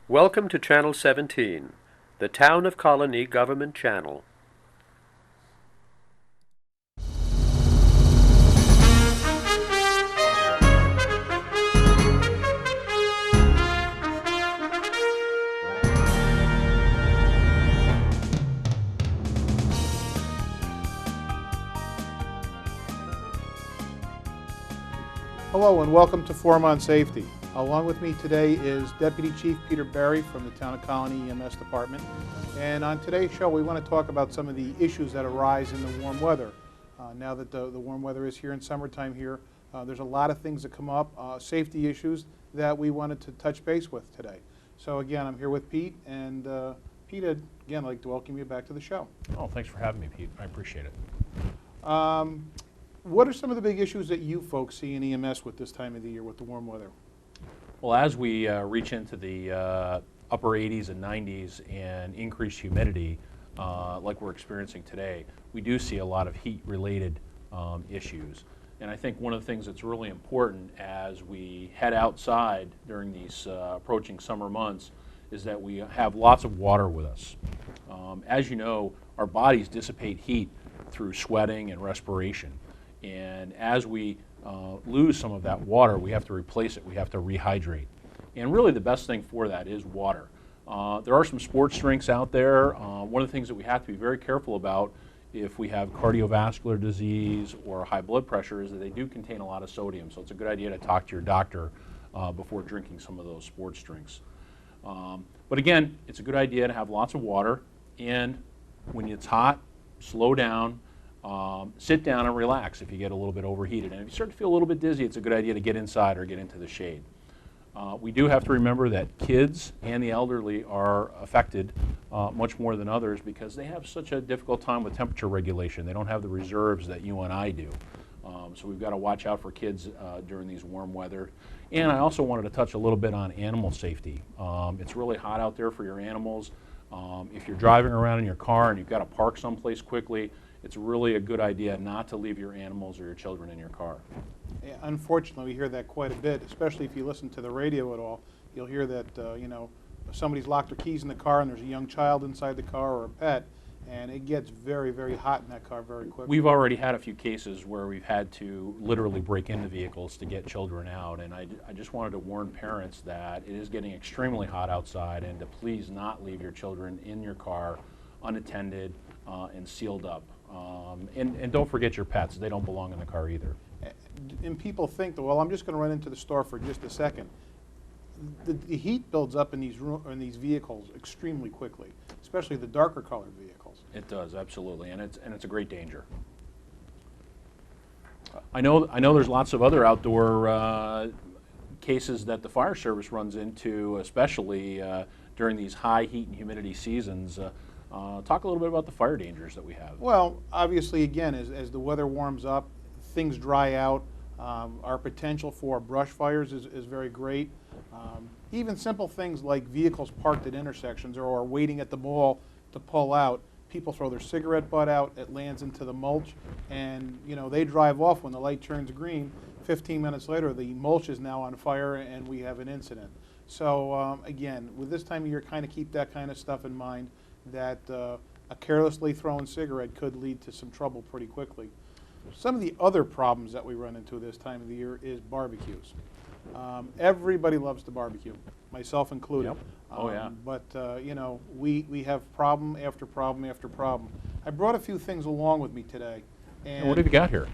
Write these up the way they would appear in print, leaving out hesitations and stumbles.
Welcome to Channel 17, the Town of Colonie Government Channel. Hello and welcome to Forum on Safety. Along with me today is Deputy Chief Peter Berry from the Town of Colonie EMS Department. And on today's show we want to talk about some of the issues that arise in the warm weather. Now that the warm weather is here in summertime here, there's a lot of things that come up, safety issues that we wanted to touch base with today. So again, I'm here with Pete, and Pete, again, I'd like to welcome you back to the show. Oh, thanks for having me, Pete. I appreciate it. What are some of the big issues that you folks see in EMS with this time of the year with the warm weather? Well, as we reach into the upper 80s and 90s and increased humidity, like we're experiencing today, we do see a lot of heat-related issues. And I think one of the things that's really important as we head outside during these approaching summer months is that we have lots of water with us. As you know, our bodies dissipate heat through sweating and respiration. And as we lose some of that water, we have to replace it. We have to rehydrate. And really the best thing for that is water. There are some sports drinks out there. One of the things that we have to be very careful about if we have cardiovascular disease or high blood pressure is that they do contain a lot of sodium. So it's a good idea to talk to your doctor before drinking some of those sports drinks. But again, it's a good idea to have lots of water. And when it's hot, slow down. Sit down and relax if you get a little bit overheated. And if you start to feel a little bit dizzy, it's a good idea to get inside or get into the shade. We do have to remember that kids and the elderly are affected much more than others because they have such a difficult time with temperature regulation. They don't have the reserves that you and I do. So we've got to watch out for kids during these warm weather. And I also wanted to touch a little bit on animal safety. It's really hot out there for your animals. If you're driving around in your car and you've got to park someplace quickly, it's really a good idea not to leave your animals or your children in your car. Yeah, unfortunately, we hear that quite a bit, especially if you listen to the radio at all. You'll hear that, somebody's locked their keys in the car and there's a young child inside the car or a pet, and it gets very, very hot in that car very quickly. We've already had a few cases where we've had to literally break into vehicles to get children out, and I just wanted to warn parents that it is getting extremely hot outside and to please not leave your children in your car unattended and sealed up. And don't forget your pets. They don't belong in the car either. And people think that, well, I'm just going to run into the store for just a second. The heat builds up in these vehicles extremely quickly, especially the darker colored vehicles. It does, absolutely, and it's a great danger. I know there's lots of other outdoor cases that the fire service runs into, especially during these high heat and humidity seasons. Talk a little bit about the fire dangers that we have. Well, obviously, again, as the weather warms up, things dry out. Our potential for brush fires is very great. Even simple things like vehicles parked at intersections or waiting at the mall to pull out. People throw their cigarette butt out, it lands into the mulch, and they drive off when the light turns green. 15 minutes later, the mulch is now on fire and we have an incident. So again, with this time of year, kind of keep that kind of stuff in mind, that a carelessly thrown cigarette could lead to some trouble pretty quickly. Some of the other problems that we run into this time of the year is barbecues. Everybody loves to barbecue, myself included. Yep. Oh yeah. But we have problem after problem after problem. I brought a few things along with me today. And what have you got here?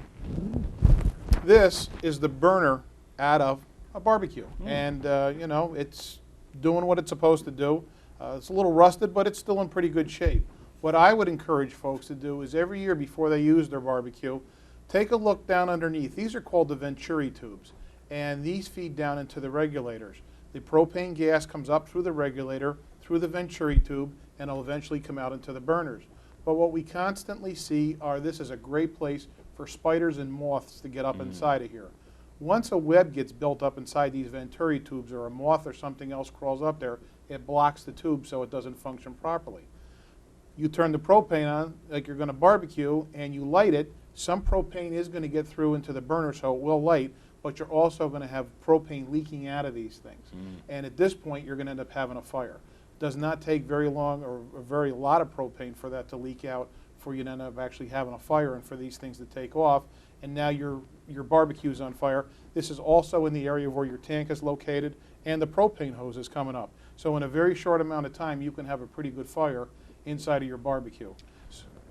This is the burner out of a barbecue, and it's doing what it's supposed to do. It's a little rusted, but it's still in pretty good shape. What I would encourage folks to do is every year before they use their barbecue, take a look down underneath. These are called the Venturi Tubes, and these feed down into the regulators. The propane gas comes up through the regulator, through the Venturi tube, and it'll eventually come out into the burners. But what we constantly see are, this is a great place for spiders and moths to get up inside of here. Once a web gets built up inside these Venturi tubes, or a moth or something else crawls up there, it blocks the tube so it doesn't function properly. You turn the propane on like you're going to barbecue and you light it. Some propane is going to get through into the burner, so it will light, but you're also going to have propane leaking out of these things. And at this point, you're going to end up having a fire. Does not take very long or a very lot of propane for that to leak out for you to end up actually having a fire and for these things to take off. And now your barbecue's on fire. This is also in the area where your tank is located and the propane hose is coming up. So in a very short amount of time, you can have a pretty good fire inside of your barbecue.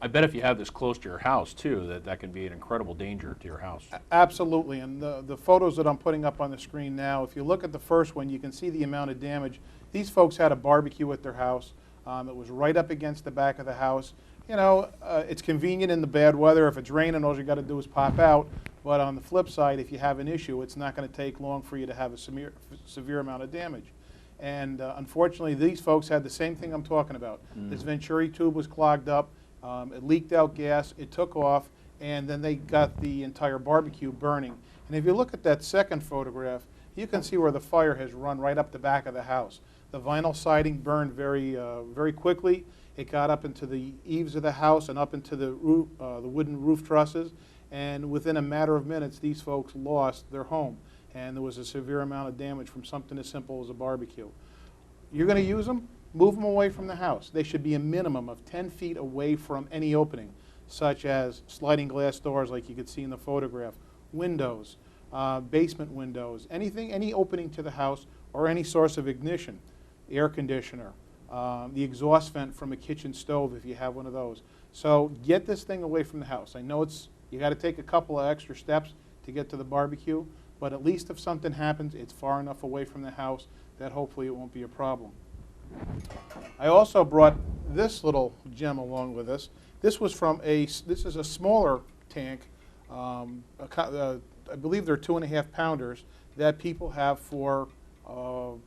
I bet if you have this close to your house too, that can be an incredible danger to your house. Absolutely, and the photos that I'm putting up on the screen now, if you look at the first one, you can see the amount of damage. These folks had a barbecue at their house. It was right up against the back of the house. You know, it's convenient in the bad weather. If it's raining, all you got to do is pop out. But on the flip side, if you have an issue, it's not going to take long for you to have a severe amount of damage. And unfortunately, these folks had the same thing I'm talking about. This Venturi tube was clogged up. It leaked out gas, it took off, and then they got the entire barbecue burning. And if you look at that second photograph, you can see where the fire has run right up the back of the house. The vinyl siding burned very quickly. It got up into the eaves of the house and up into the wooden roof trusses. And within a matter of minutes, these folks lost their home. And there was a severe amount of damage from something as simple as a barbecue. You're going to use them? Move them away from the house. They should be a minimum of 10 feet away from any opening, such as sliding glass doors like you could see in the photograph, windows, basement windows, any opening to the house or any source of ignition, air conditioner, the exhaust vent from a kitchen stove if you have one of those. So get this thing away from the house. I know you got to take a couple of extra steps to get to the barbecue, but at least if something happens, it's far enough away from the house that hopefully it won't be a problem. I also brought this little gem along with us. This is a smaller tank. I believe they're 2.5 pounders that people have for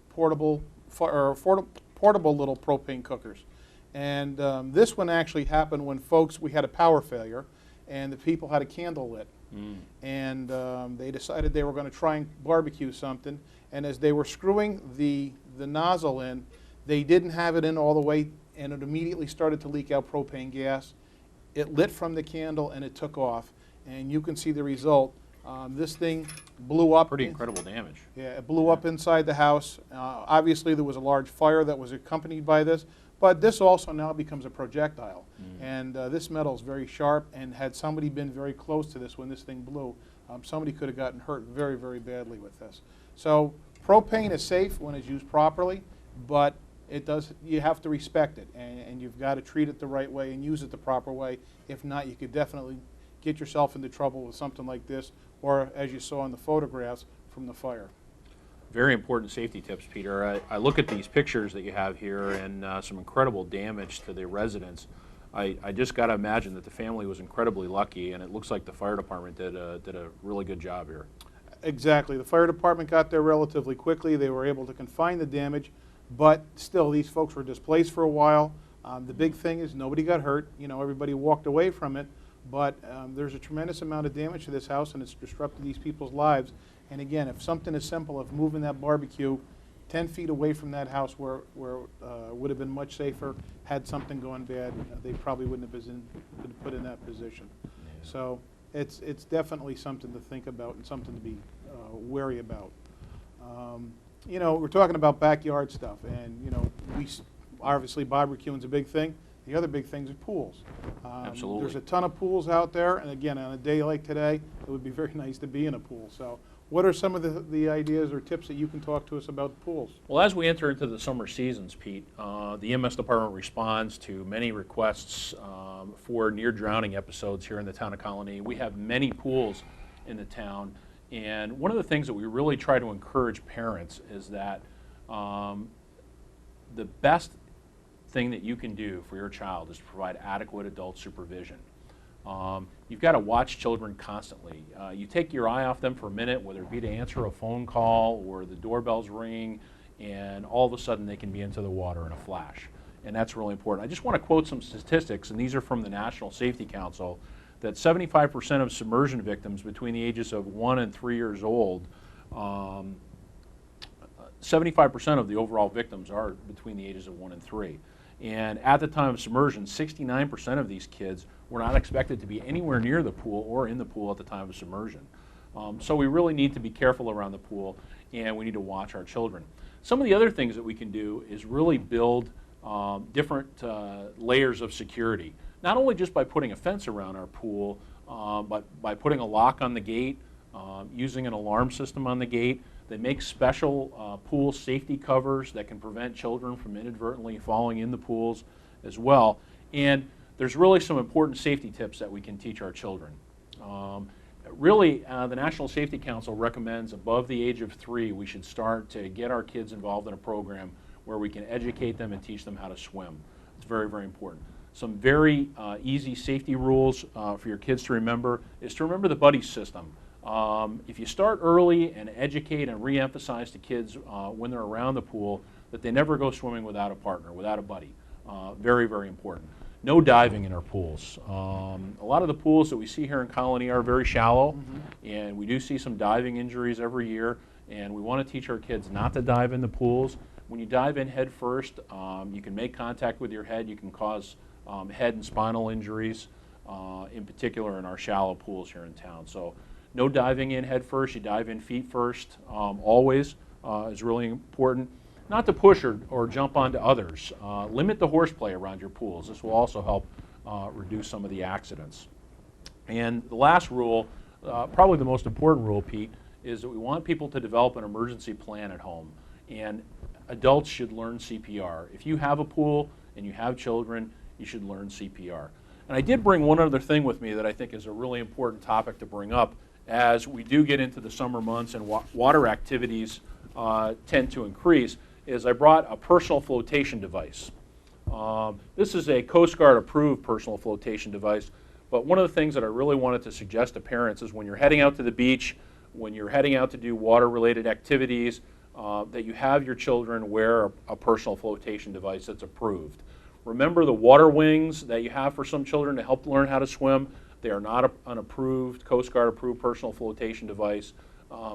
portable little propane cookers. And this one actually happened when we had a power failure and the people had a candle lit. And they decided they were going to try and barbecue something. And as they were screwing the nozzle in, they didn't have it in all the way, and it immediately started to leak out propane gas. It lit from the candle, and it took off. And you can see the result. This thing blew up. Pretty incredible damage. Yeah, it blew up inside the house. Obviously, there was a large fire that was accompanied by this, but this also now becomes a projectile. And this metal is very sharp, and had somebody been very close to this when this thing blew, somebody could have gotten hurt very, very badly with this. So propane is safe when it's used properly, but you have to respect it, and you've got to treat it the right way and use it the proper way. If not, you could definitely get yourself into trouble with something like this, or as you saw in the photographs, from the fire. Very important safety tips, Peter. I look at these pictures that you have here and some incredible damage to the residents. I just got to imagine that the family was incredibly lucky, and it looks like the fire department did a really good job here. Exactly. The fire department got there relatively quickly. They were able to confine the damage, but still, these folks were displaced for a while. The big thing is nobody got hurt. You know, everybody walked away from it, but there's a tremendous amount of damage to this house, and it's disrupted these people's lives. And again, if something as simple as moving that barbecue 10 feet away from that house where would have been much safer, had something gone bad, they probably wouldn't have been put in that position. Yeah. So it's definitely something to think about and something to be wary about. You know, we're talking about backyard stuff, and you know, obviously barbecuing's a big thing. The other big things are pools. Absolutely. There's a ton of pools out there, and again, on a day like today, it would be very nice to be in a pool. So what are some of the ideas or tips that you can talk to us about pools? Well, as we enter into the summer seasons, Pete, the EMS department responds to many requests for near-drowning episodes here in the town of Colonie. We have many pools in the town, and one of the things that we really try to encourage parents is that the best thing that you can do for your child is to provide adequate adult supervision. You've got to watch children constantly. You take your eye off them for a minute, whether it be to answer a phone call or the doorbells ring, and all of a sudden they can be into the water in a flash. And that's really important. I just want to quote some statistics, and these are from the National Safety Council, that 75% of submersion victims between the ages of 1 and 3 years old, 75% of the overall victims are between the ages of 1 and 3. And at the time of submersion, 69% of these kids were not expected to be anywhere near the pool or in the pool at the time of submersion. So we really need to be careful around the pool, and we need to watch our children. Some of the other things that we can do is really build different layers of security, not only just by putting a fence around our pool, but by putting a lock on the gate, using an alarm system on the gate. They make special pool safety covers that can prevent children from inadvertently falling in the pools as well. And there's really some important safety tips that we can teach our children. The National Safety Council recommends above the age of 3 we should start to get our kids involved in a program where we can educate them and teach them how to swim. It's very, very important. Some very easy safety rules for your kids to remember is to remember the buddy system. If you start early and educate and re-emphasize to kids when they're around the pool that they never go swimming without a partner, without a buddy. Very, very important. No diving in our pools. A lot of the pools that we see here in Colonie are very shallow, and we do see some diving injuries every year, and we want to teach our kids not to dive in the pools. When you dive in head first, you can make contact with your head. You can cause head and spinal injuries, in particular in our shallow pools here in town. So no diving in head first. You dive in feet first, always is really important. Not to push or jump onto others. Limit the horseplay around your pools. This will also help reduce some of the accidents. And the last rule, probably the most important rule, Pete, is that we want people to develop an emergency plan at home. And adults should learn CPR. If you have a pool and you have children, you should learn CPR. And I did bring one other thing with me that I think is a really important topic to bring up as we do get into the summer months and water activities tend to increase, is I brought a personal flotation device. This is a Coast Guard approved personal flotation device, but one of the things that I really wanted to suggest to parents is when you're heading out to the beach, when you're heading out to do water related activities, that you have your children wear a personal flotation device that's approved. Remember the water wings that you have for some children to help learn how to swim. They are not an approved, Coast Guard approved personal flotation device.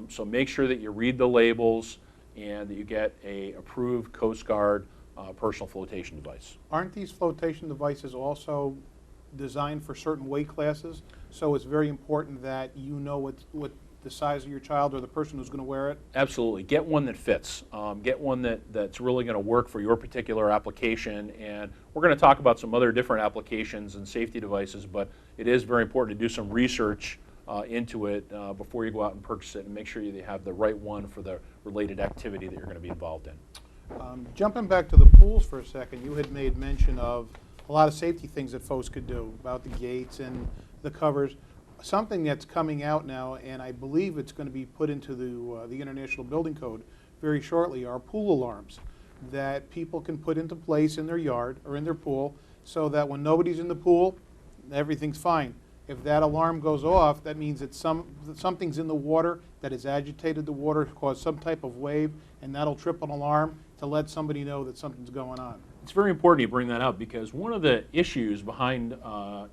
So make sure that you read the labels and that you get a approved Coast Guard personal flotation device. Aren't these flotation devices also designed for certain weight classes? So it's very important that you know what the size of your child or the person who's going to wear it? Absolutely. Get one that fits. Get one that's really going to work for your particular application. And we're going to talk about some other different applications and safety devices, but it is very important to do some research into it before you go out and purchase it and make sure you have the right one for the related activity that you're going to be involved in. Jumping back to the pools for a second, you had made mention of a lot of safety things that folks could do about the gates and the covers. Something that's coming out now, and I believe it's going to be put into the International Building Code very shortly, are pool alarms that people can put into place in their yard or in their pool so that when nobody's in the pool, everything's fine. If that alarm goes off, that means that something's in the water that has agitated the water, caused some type of wave, and that'll trip an alarm to let somebody know that something's going on. It's very important you bring that up because one of the issues behind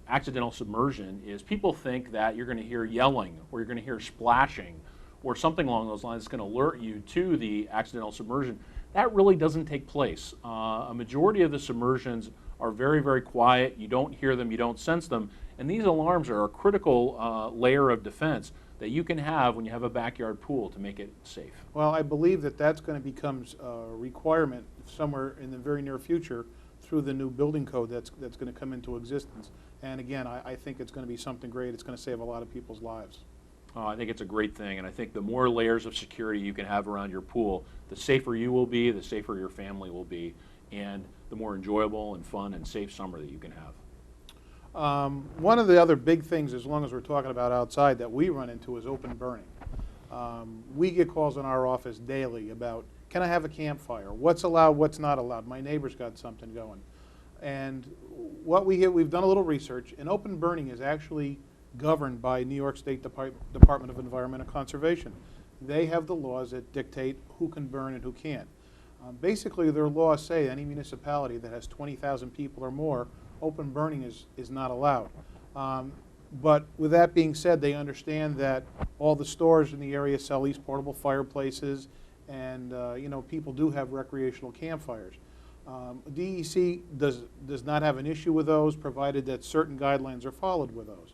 accidental submersion is people think that you're going to hear yelling or you're going to hear splashing or something along those lines that's going to alert you to the accidental submersion. That really doesn't take place. A majority of the submersions are very, very quiet. You don't hear them, you don't sense them, and these alarms are a critical layer of defense that you can have when you have a backyard pool to make it safe. Well, I believe that that's going to become a requirement somewhere in the very near future through the new building code that's going to come into existence. And again, I think it's going to be something great. It's going to save a lot of people's lives. I think it's a great thing, and I think the more layers of security you can have around your pool, the safer you will be, the safer your family will be, and the more enjoyable and fun and safe summer that you can have. One of the other big things, as long as we're talking about outside, that we run into is open burning. We get calls in our office daily about, can I have a campfire? What's allowed, what's not allowed? My neighbor's got something going. And what we've done a little research, and open burning is actually governed by New York State Department of Environment and Conservation. They have the laws that dictate who can burn and who can't. Basically, their laws say any municipality that has 20,000 people or more, open burning is not allowed. But with that being said, they understand that all the stores in the area sell these portable fireplaces, and you know, people do have recreational campfires. DEC does not have an issue with those, provided that certain guidelines are followed with those.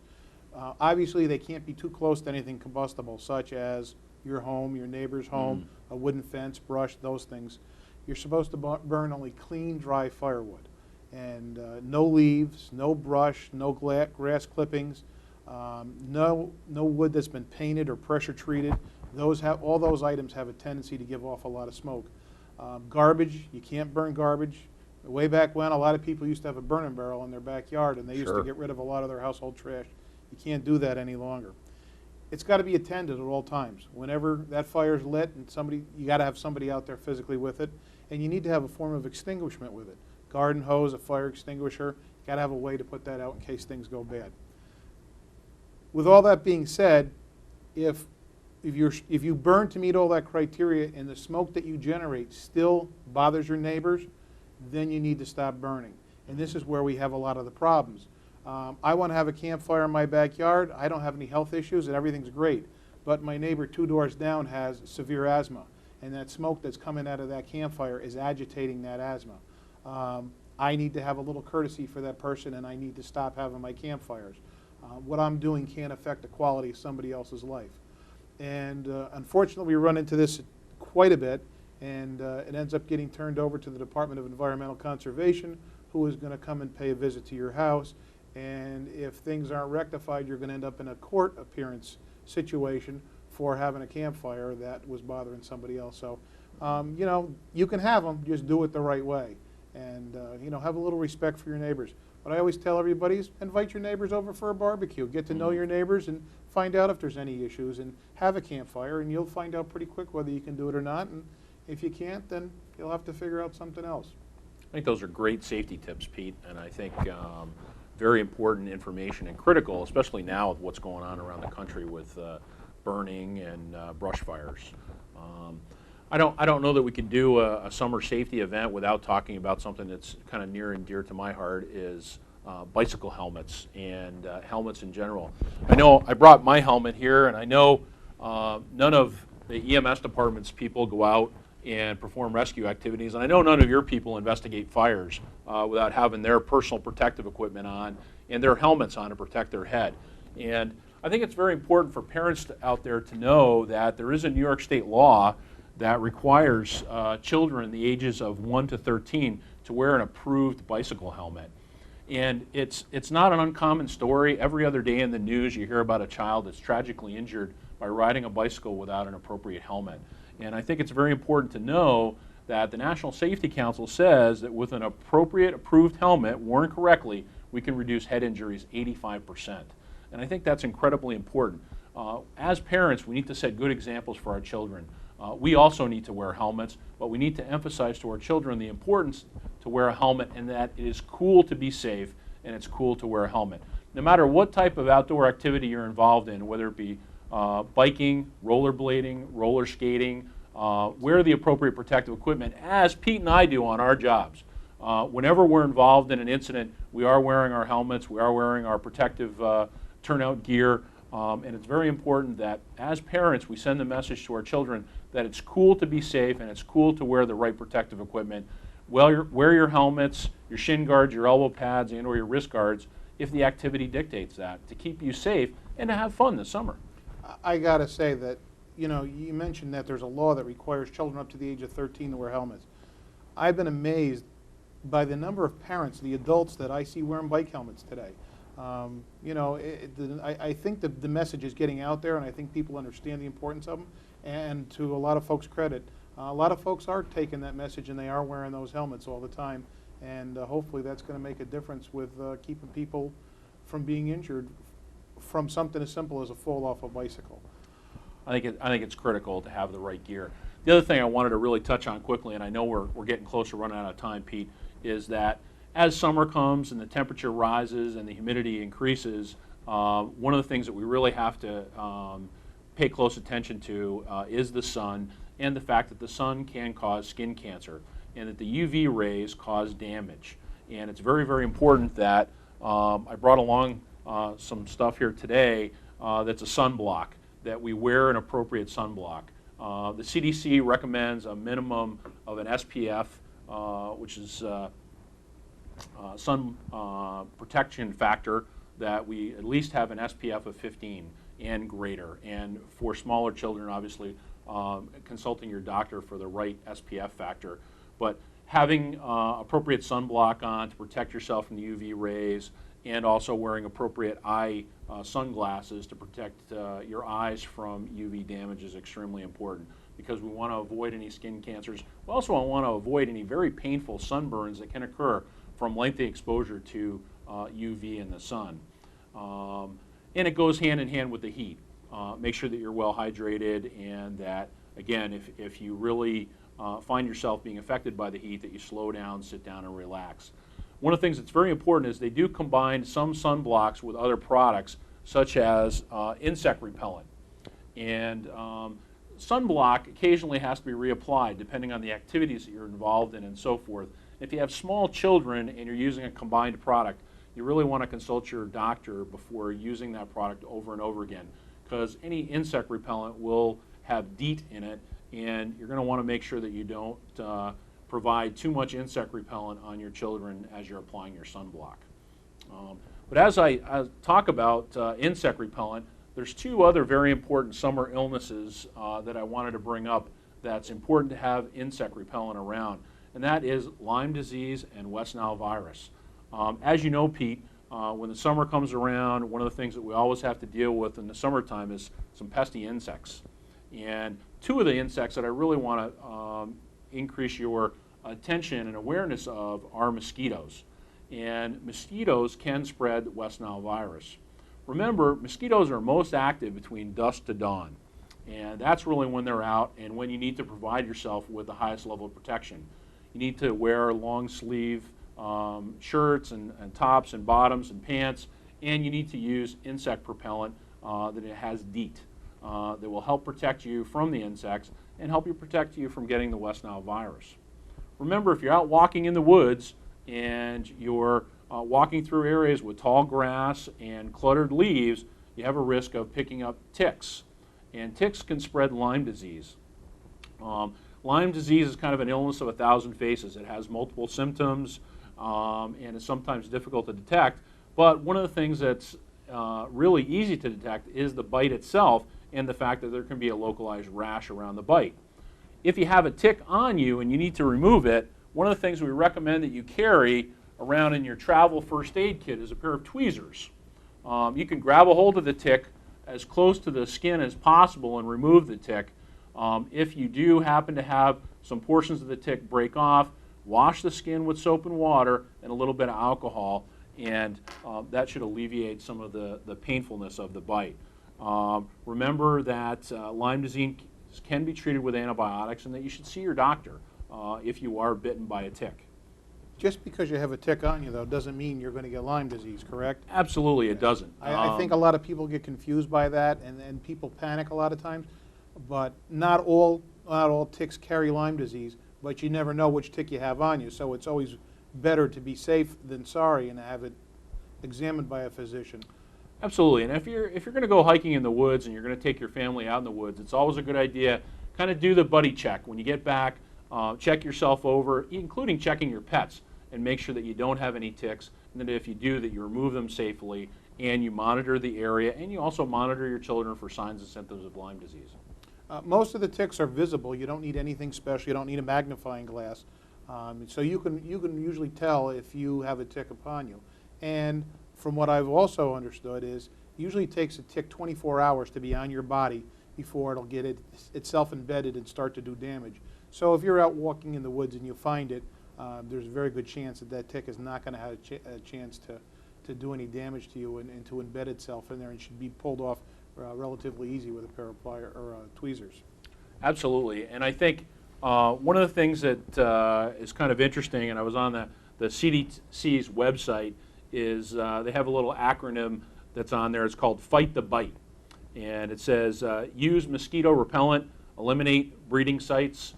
Obviously, they can't be too close to anything combustible, such as your home, your neighbor's home, a wooden fence, brush, those things. You're supposed to burn only clean, dry firewood. And no leaves, no brush, no grass clippings, no wood that's been painted or pressure treated. All those items have a tendency to give off a lot of smoke. Garbage, you can't burn garbage. Way back when, a lot of people used to have a burning barrel in their backyard, and they used to get rid of a lot of their household trash. You can't do that any longer. It's got to be attended at all times. Whenever that fire's lit, and you got to have somebody out there physically with it, and you need to have a form of extinguishment with it. Garden hose, a fire extinguisher. You got to have a way to put that out in case things go bad. With all that being said, if you burn to meet all that criteria and the smoke that you generate still bothers your neighbors, then you need to stop burning. And this is where we have a lot of the problems. I want to have a campfire in my backyard. I don't have any health issues and everything's great. But my neighbor 2 doors down has severe asthma. And that smoke that's coming out of that campfire is agitating that asthma. I need to have a little courtesy for that person, and I need to stop having my campfires. What I'm doing can't affect the quality of somebody else's life. And unfortunately, we run into this quite a bit, and it ends up getting turned over to the Department of Environmental Conservation, who is going to come and pay a visit to your house. And if things aren't rectified, you're going to end up in a court appearance situation for having a campfire that was bothering somebody else. So, you know, you can have them, just do it the right way. And, you know, have a little respect for your neighbors. What I always tell everybody is invite your neighbors over for a barbecue. Get to know your neighbors and find out if there's any issues, and have a campfire, and you'll find out pretty quick whether you can do it or not. And if you can't, then you'll have to figure out something else. I think those are great safety tips, Pete, and I think very important information and critical, especially now with what's going on around the country with burning and brush fires. I don't know that we can do a summer safety event without talking about something that's kind of near and dear to my heart, is bicycle helmets and helmets in general. I know I brought my helmet here, and I know none of the EMS department's people go out and perform rescue activities, and I know none of your people investigate fires without having their personal protective equipment on and their helmets on to protect their head. And I think it's very important for parents out there to know that there is a New York State law that requires children the ages of 1 to 13 to wear an approved bicycle helmet. And it's not an uncommon story. Every other day in the news you hear about a child that's tragically injured by riding a bicycle without an appropriate helmet. And I think it's very important to know that the National Safety Council says that with an appropriate approved helmet worn correctly, we can reduce head injuries 85%. And I think that's incredibly important. As parents, we need to set good examples for our children. We also need to wear helmets, but we need to emphasize to our children the importance to wear a helmet, and that it is cool to be safe and it's cool to wear a helmet. No matter what type of outdoor activity you're involved in, whether it be biking, rollerblading, roller skating, wear the appropriate protective equipment, as Pete and I do on our jobs. Whenever we're involved in an incident, we are wearing our helmets, we are wearing our protective turnout gear, and it's very important that as parents we send the message to our children that it's cool to be safe and it's cool to wear the right protective equipment. Wear your helmets, your shin guards, your elbow pads, and or your wrist guards if the activity dictates that, to keep you safe and to have fun this summer. I got to say that, you know, you mentioned that there's a law that requires children up to the age of 13 to wear helmets. I've been amazed by the number of parents, the adults that I see wearing bike helmets today. You know, I think the message is getting out there, and I think people understand the importance of them. And to a lot of folks' credit, a lot of folks are taking that message and they are wearing those helmets all the time. And hopefully that's going to make a difference with keeping people from being injured from something as simple as a fall off a bicycle. I think it's critical to have the right gear. The other thing I wanted to really touch on quickly, and I know we're getting close to running out of time, Pete, is that as summer comes and the temperature rises and the humidity increases, one of the things that we really have to pay close attention to is the sun, and the fact that the sun can cause skin cancer and that the UV rays cause damage. And it's very, very important that I brought along some stuff here today that's a sunblock, that we wear an appropriate sunblock. The CDC recommends a minimum of an SPF, which is sun protection factor that we at least have an SPF of 15 and greater. And for smaller children, obviously, consulting your doctor for the right SPF factor. But having appropriate sunblock on to protect yourself from the UV rays, and also wearing appropriate eye sunglasses to protect your eyes from UV damage is extremely important, because we want to avoid any skin cancers. We also want to avoid any very painful sunburns that can occur from lengthy exposure to UV in the sun. And it goes hand in hand with the heat. Make sure that you're well hydrated, and that, again, if you really find yourself being affected by the heat, that you slow down, sit down, and relax. One of the things that's very important is they do combine some sunblocks with other products, such as insect repellent. And sunblock occasionally has to be reapplied depending on the activities that you're involved in and so forth. If you have small children and you're using a combined product, you really want to consult your doctor before using that product over and over again, because any insect repellent will have DEET in it, and you're going to want to make sure that you don't provide too much insect repellent on your children as you're applying your sunblock. But as I talk about insect repellent, there's two other very important summer illnesses that I wanted to bring up that's important to have insect repellent around, and that is Lyme disease and West Nile virus. As you know, Pete, when the summer comes around, one of the things that we always have to deal with in the summertime is some pesky insects. And two of the insects that I really want to increase your attention and awareness of are mosquitoes. And mosquitoes can spread West Nile virus. Remember, mosquitoes are most active between dusk to dawn. And that's really when they're out and when you need to provide yourself with the highest level of protection. You need to wear long sleeve shirts and tops and bottoms and pants, and you need to use insect propellant that it has DEET that will help protect you from the insects and help you protect you from getting the West Nile virus. Remember, if you're out walking in the woods and you're walking through areas with tall grass and cluttered leaves, you have a risk of picking up ticks. And ticks can spread Lyme disease. Lyme disease is kind of an illness of 1,000 faces. It has multiple symptoms, and it's sometimes difficult to detect. But one of the things that's really easy to detect is the bite itself, and the fact that there can be a localized rash around the bite. If you have a tick on you and you need to remove it, one of the things we recommend that you carry around in your travel first aid kit is a pair of tweezers. You can grab a hold of the tick as close to the skin as possible and remove the tick. If you do happen to have some portions of the tick break off, wash the skin with soap and water and a little bit of alcohol, and that should alleviate some of the painfulness of the bite. Remember that Lyme disease can be treated with antibiotics, and that you should see your doctor if you are bitten by a tick. Just because you have a tick on you, though, doesn't mean you're going to get Lyme disease, correct? Absolutely, it doesn't. I think a lot of people get confused by that, and people panic a lot of times. But not all ticks carry Lyme disease, but you never know which tick you have on you. So it's always better to be safe than sorry and have it examined by a physician. Absolutely, and if you're going to go hiking in the woods and you're going to take your family out in the woods, it's always a good idea kind of do the buddy check. When you get back, check yourself over, including checking your pets, and make sure that you don't have any ticks, and that if you do, that you remove them safely, and you monitor the area, and you also monitor your children for signs and symptoms of Lyme disease. Most of the ticks are visible. You don't need anything special. You don't need a magnifying glass. So you can usually tell if you have a tick upon you. And from what I've also understood is, it usually takes a tick 24 hours to be on your body before it'll get itself embedded and start to do damage. So if you're out walking in the woods and you find it, there's a very good chance that that tick is not going to have a chance to do any damage to you and to embed itself in there, and should be pulled off relatively easy with a pair of tweezers. Absolutely, and I think one of the things that is kind of interesting, and I was on the CDC's website, is they have a little acronym that's on there. It's called Fight the Bite, and it says use mosquito repellent, eliminate breeding sites.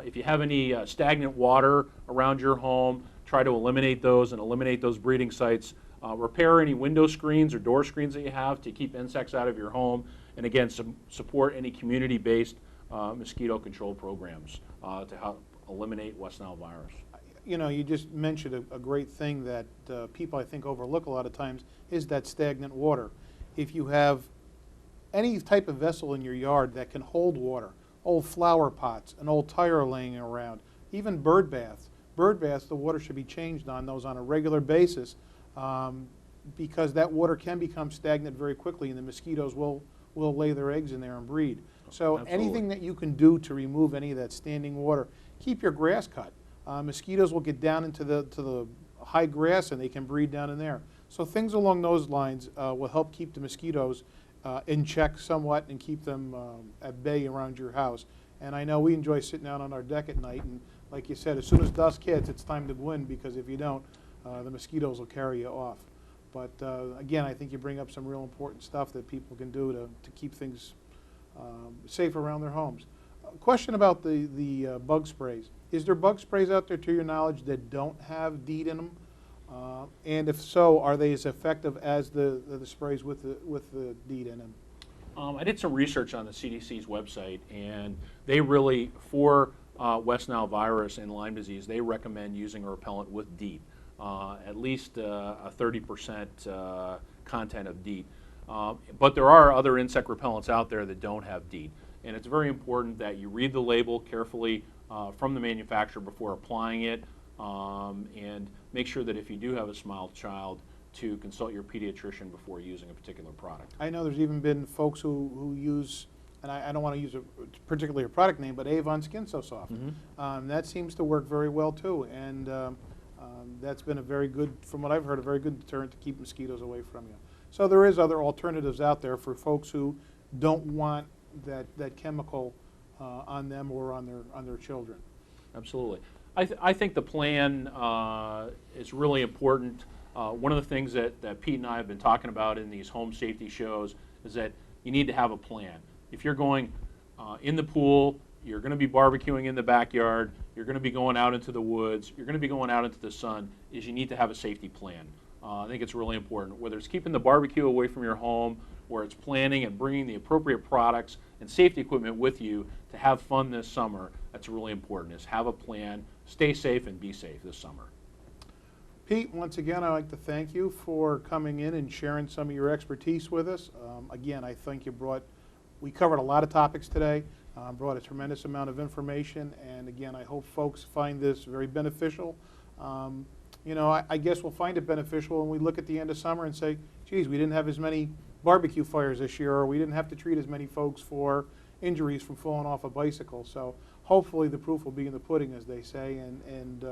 If you have any stagnant water around your home, try to eliminate those and eliminate those breeding sites. Repair any window screens or door screens that you have to keep insects out of your home, and again, support any community-based mosquito control programs to help eliminate West Nile virus. you know, you just mentioned a great thing that people I think overlook a lot of times is that stagnant water. If you have any type of vessel in your yard that can hold water, old flower pots, an old tire laying around, even bird baths. Bird baths, the water should be changed on those on a regular basis because that water can become stagnant very quickly and the mosquitoes will lay their eggs in there and breed. So Absolutely. anything that you can do to remove any of that standing water, keep your grass cut. Mosquitoes will get down into the high grass and they can breed down in there. So things along those lines will help keep the mosquitoes in check somewhat and keep them at bay around your house. And I know we enjoy sitting out on our deck at night, and like you said, as soon as dusk hits, it's time to go in, because if you don't, the mosquitoes will carry you off. But again, I think you bring up some real important stuff that people can do to keep things safe around their homes. A question about the bug sprays. Is there bug sprays out there, to your knowledge, that don't have DEET in them? And if so, are they as effective as the sprays with the DEET in them? I did some research on the CDC's website, and they really, for West Nile virus and Lyme disease, they recommend using a repellent with DEET, at least a 30% content of DEET. But there are other insect repellents out there that don't have DEET, and it's very important that you read the label carefully from the manufacturer before applying it, and make sure that if you do have a small child, to consult your pediatrician before using a particular product. I know there's even been folks who use, and I don't want to use particularly a product name, but Avon Skin So Soft. That seems to work very well too, and that's been a very good, from what I've heard, a very good deterrent to keep mosquitoes away from you. So there is other alternatives out there for folks who don't want that chemical on them or on their children. Absolutely. I think the plan is really important. One of the things that Pete and I have been talking about in these home safety shows is that you need to have a plan. If you're going in the pool, you're going to be barbecuing in the backyard, you're going to be going out into the woods, you're going to be going out into the sun, is you need to have a safety plan. I think it's really important, whether it's keeping the barbecue away from your home, or it's planning and bringing the appropriate products and safety equipment with you to have fun this summer. That's really important, is have a plan, stay safe, and be safe this summer. Pete, once again, I'd like to thank you for coming in and sharing some of your expertise with us. Again, I think we covered a lot of topics today, brought a tremendous amount of information, and again, I hope folks find this very beneficial. You know, I guess we'll find it beneficial when we look at the end of summer and say, geez, we didn't have as many barbecue fires this year, or we didn't have to treat as many folks for injuries from falling off a bicycle. So hopefully the proof will be in the pudding, as they say, and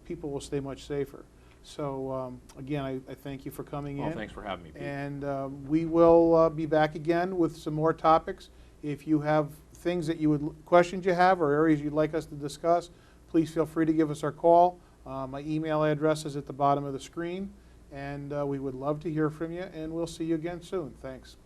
people will stay much safer. So again, I thank you for coming in. Thanks for having me, Pete. And we will be back again with some more topics. If you have things that questions you have, or areas you'd like us to discuss, please feel free to give us our call. My email address is at the bottom of the screen, and we would love to hear from you, and we'll see you again soon. Thanks.